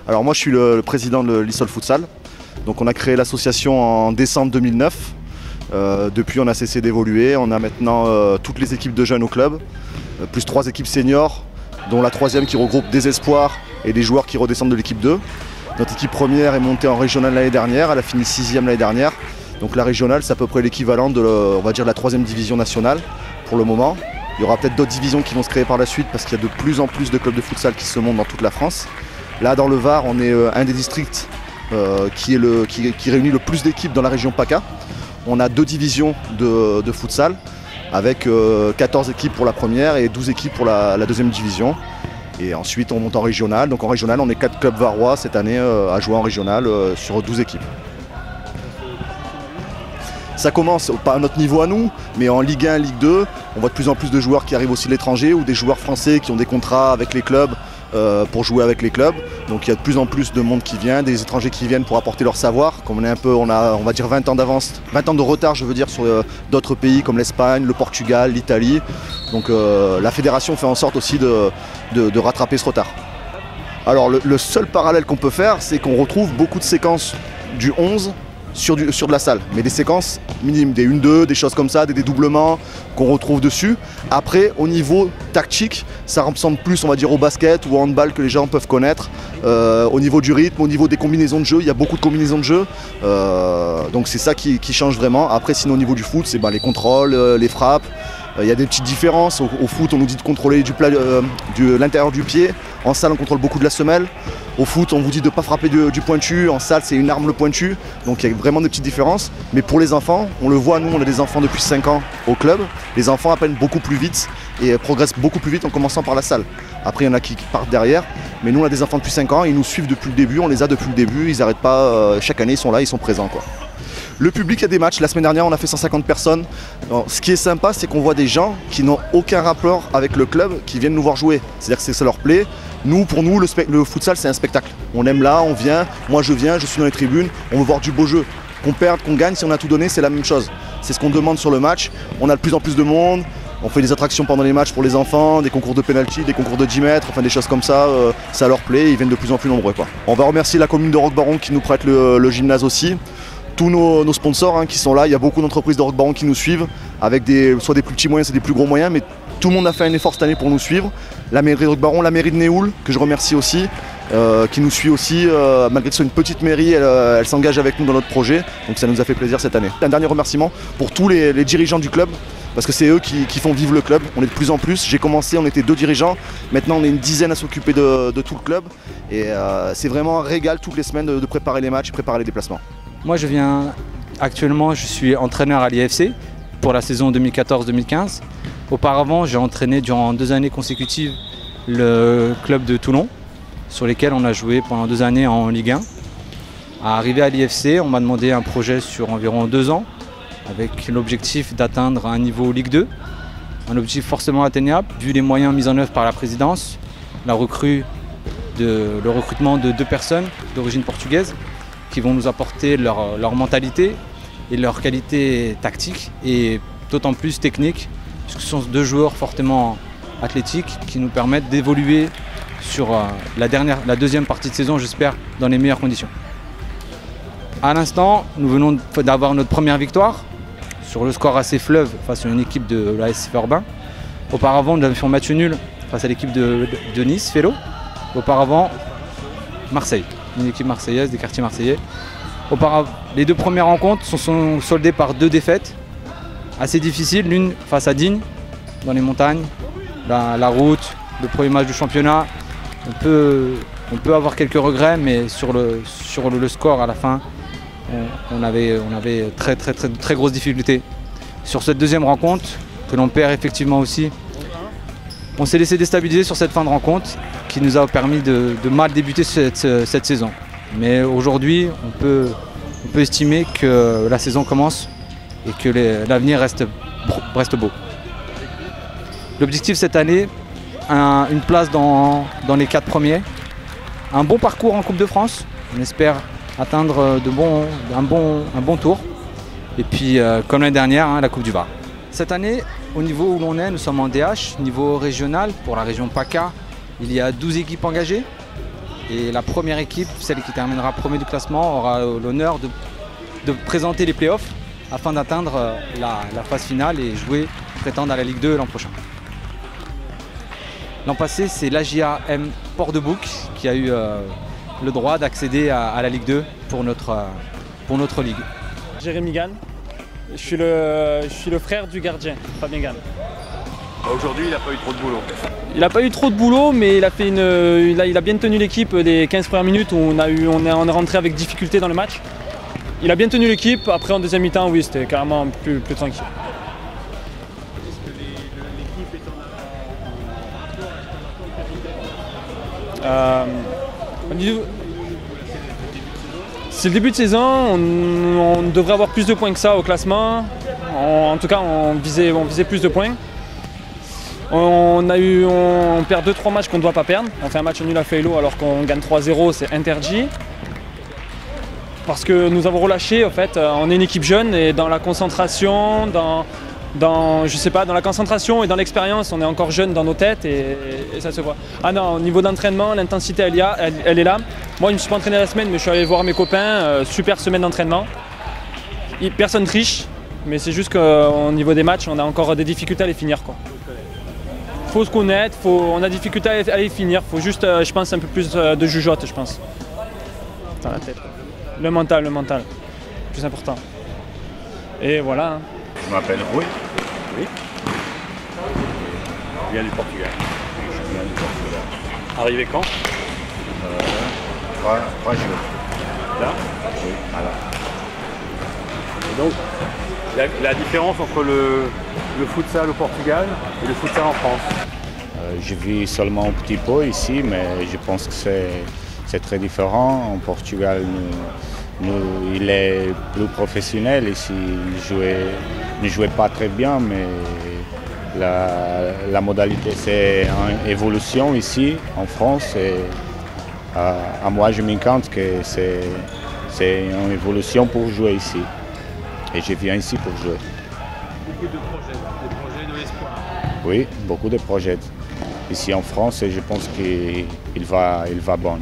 Alors moi je suis le président de l'Issol Futsal. Donc on a créé l'association en décembre 2009. Depuis on a cessé d'évoluer. On a maintenant toutes les équipes de jeunes au club, plus 3 équipes seniors, dont la 3e qui regroupe des espoirs et des joueurs qui redescendent de l'équipe 2. Notre équipe première est montée en régionale l'année dernière, elle a fini 6e l'année dernière. Donc la régionale c'est à peu près l'équivalent de on va dire, la 3e division nationale pour le moment. Il y aura peut-être d'autres divisions qui vont se créer par la suite parce qu'il y a de plus en plus de clubs de futsal qui se montent dans toute la France. Là dans le Var, on est un des districts qui réunit le plus d'équipes dans la région PACA. On a 2 divisions de futsal avec 14 équipes pour la première et 12 équipes pour la 2e division. Et ensuite on monte en régional. Donc en régional on est 4 clubs varois cette année à jouer en régional sur 12 équipes. Ça commence, pas à notre niveau à nous, mais en Ligue 1, Ligue 2, on voit de plus en plus de joueurs qui arrivent aussi de l'étranger ou des joueurs français qui ont des contrats avec les clubs pour jouer avec les clubs. Donc il y a de plus en plus de monde qui vient, des étrangers qui viennent pour apporter leur savoir. Comme on va dire 20 ans d'avance, 20 ans de retard je veux dire sur d'autres pays comme l'Espagne, le Portugal, l'Italie. Donc la fédération fait en sorte aussi de rattraper ce retard. Alors le seul parallèle qu'on peut faire, c'est qu'on retrouve beaucoup de séquences du 11 sur de la salle, mais des séquences minimes, des 1-2, des choses comme ça, des dédoublements qu'on retrouve dessus. Après, au niveau tactique, ça ressemble plus, on va dire, au basket ou au handball que les gens peuvent connaître. Au niveau du rythme, au niveau des combinaisons de jeu, il y a beaucoup de combinaisons de jeu. Donc c'est ça qui change vraiment. Après, sinon au niveau du foot, c'est les contrôles, les frappes. Il y a des petites différences. Au foot, on nous dit de contrôler l'intérieur du pied. En salle, on contrôle beaucoup de la semelle. Au foot, on vous dit de ne pas frapper du pointu. En salle, c'est une arme le pointu. Donc il y a vraiment des petites différences. Mais pour les enfants, on le voit, nous, on a des enfants depuis 5 ans au club. Les enfants apprennent beaucoup plus vite et progressent beaucoup plus vite en commençant par la salle. Après, il y en a qui partent derrière. Mais nous, on a des enfants depuis 5 ans. Ils nous suivent depuis le début. On les a depuis le début. Ils n'arrêtent pas. Chaque année, ils sont là, ils sont présents, quoi. Le public, il y a des matchs. La semaine dernière, on a fait 150 personnes. Alors, ce qui est sympa, c'est qu'on voit des gens qui n'ont aucun rapport avec le club qui viennent nous voir jouer. C'est-à-dire que ça leur plaît. Pour nous, le futsal, c'est un spectacle. On aime là, on vient. Moi, je viens, je suis dans les tribunes. On veut voir du beau jeu. Qu'on perde, qu'on gagne, si on a tout donné, c'est la même chose. C'est ce qu'on demande sur le match. On a de plus en plus de monde. On fait des attractions pendant les matchs pour les enfants, des concours de pénalty, des concours de 10 mètres, enfin des choses comme ça. Ça leur plaît. Ils viennent de plus en plus nombreux, quoi. On va remercier la commune de Roquebaron qui nous prête le gymnase aussi. Tous nos sponsors qui sont là, il y a beaucoup d'entreprises de Roquebaron qui nous suivent, avec soit des plus petits moyens, soit des plus gros moyens, mais tout le monde a fait un effort cette année pour nous suivre. La mairie de Roquebaron, la mairie de Néoul, que je remercie aussi, qui nous suit aussi, malgré que ce soit une petite mairie, elle s'engage avec nous dans notre projet, donc ça nous a fait plaisir cette année. Un dernier remerciement pour tous les dirigeants du club, parce que c'est eux qui font vivre le club. On est de plus en plus, j'ai commencé, on était 2 dirigeants, maintenant on est une dizaine à s'occuper de tout le club, et c'est vraiment un régal toutes les semaines de préparer les matchs et préparer les déplacements. Moi actuellement je suis entraîneur à l'IFC pour la saison 2014-2015. Auparavant j'ai entraîné durant 2 années consécutives le club de Toulon, sur lesquels on a joué pendant 2 années en Ligue 1. Arrivé à l'IFC, on m'a demandé un projet sur environ 2 ans, avec l'objectif d'atteindre un niveau Ligue 2. Un objectif forcément atteignable, vu les moyens mis en œuvre par la présidence, le recrutement de 2 personnes d'origine portugaise, qui vont nous apporter leur mentalité et leur qualité tactique et d'autant plus technique, puisque ce sont 2 joueurs fortement athlétiques qui nous permettent d'évoluer sur la 2e partie de saison, j'espère, dans les meilleures conditions. À l'instant, nous venons d'avoir notre première victoire sur le score assez fleuve face à une équipe de l'AS Urbain. Auparavant, nous avons fait un match nul face à l'équipe de Nice, Félo. Auparavant, Marseille. Une équipe marseillaise, des quartiers marseillais. Les 2 premières rencontres sont soldées par 2 défaites assez difficiles, l'une face à Digne, dans les montagnes, la route, le premier match du championnat. On peut avoir quelques regrets, mais sur le score à la fin, on avait très grosses difficultés. Sur cette 2e rencontre, que l'on perd effectivement aussi, on s'est laissé déstabiliser sur cette fin de rencontre qui nous a permis de mal débuter cette saison. Mais aujourd'hui, on peut estimer que la saison commence et que l'avenir reste beau. L'objectif cette année, une place dans les 4 premiers, un bon parcours en Coupe de France, on espère atteindre un bon tour, et puis comme l'année dernière, la Coupe du Var. Cette année, au niveau où l'on est, nous sommes en DH, niveau régional, pour la région PACA, il y a 12 équipes engagées. Et la première équipe, celle qui terminera premier du classement, aura l'honneur de présenter les playoffs afin d'atteindre la phase finale et prétendre à la Ligue 2 l'an prochain. L'an passé, c'est l'AJA-M Port-de-Bouc qui a eu le droit d'accéder à la Ligue 2 pour notre ligue. Jérémy Gann, je suis le frère du gardien, Fabien Gann. Aujourd'hui, il n'a pas eu trop de boulot. Il n'a pas eu trop de boulot, mais il a bien tenu l'équipe les 15 premières minutes où on est rentré avec difficulté dans le match. Il a bien tenu l'équipe, après en deuxième mi-temps, oui, c'était carrément plus tranquille. Est-ce que l'équipe est en avance? C'est le début de saison, on devrait avoir plus de points que ça au classement. En tout cas, on visait plus de points. On perd 2-3 matchs qu'on ne doit pas perdre. On fait un match nul à Feylo alors qu'on gagne 3-0, c'est interdit. Parce que nous avons relâché, en fait, on est une équipe jeune et dans la concentration, dans la concentration et dans l'expérience, on est encore jeune dans nos têtes et ça se voit. Ah non, au niveau d'entraînement, l'intensité elle est là. Moi je ne me suis pas entraîné la semaine mais je suis allé voir mes copains, super semaine d'entraînement. Personne triche, mais c'est juste qu'au niveau des matchs, on a encore des difficultés à les finir, quoi. Faut se connaître, on a des difficultés à les finir, faut juste, je pense, un peu plus de jugeote, je pense. Dans la tête. Le mental, plus important. Et voilà. Je m'appelle Rui. Oui. Je viens du Portugal. Arrivé quand? 3 jours. Là? Oui, voilà. Et donc, la différence entre le futsal au Portugal et le futsal en France? Je vis seulement un petit peu ici, mais je pense que c'est très différent. En Portugal, il est plus professionnel. Ici, il ne jouait pas très bien, mais la modalité, c'est une évolution ici, en France. Et, à moi, je m'encante que c'est une évolution pour jouer ici. Et je viens ici pour jouer. Beaucoup de projets de l'espoir. Oui, beaucoup de projets ici en France et je pense qu'il va bon.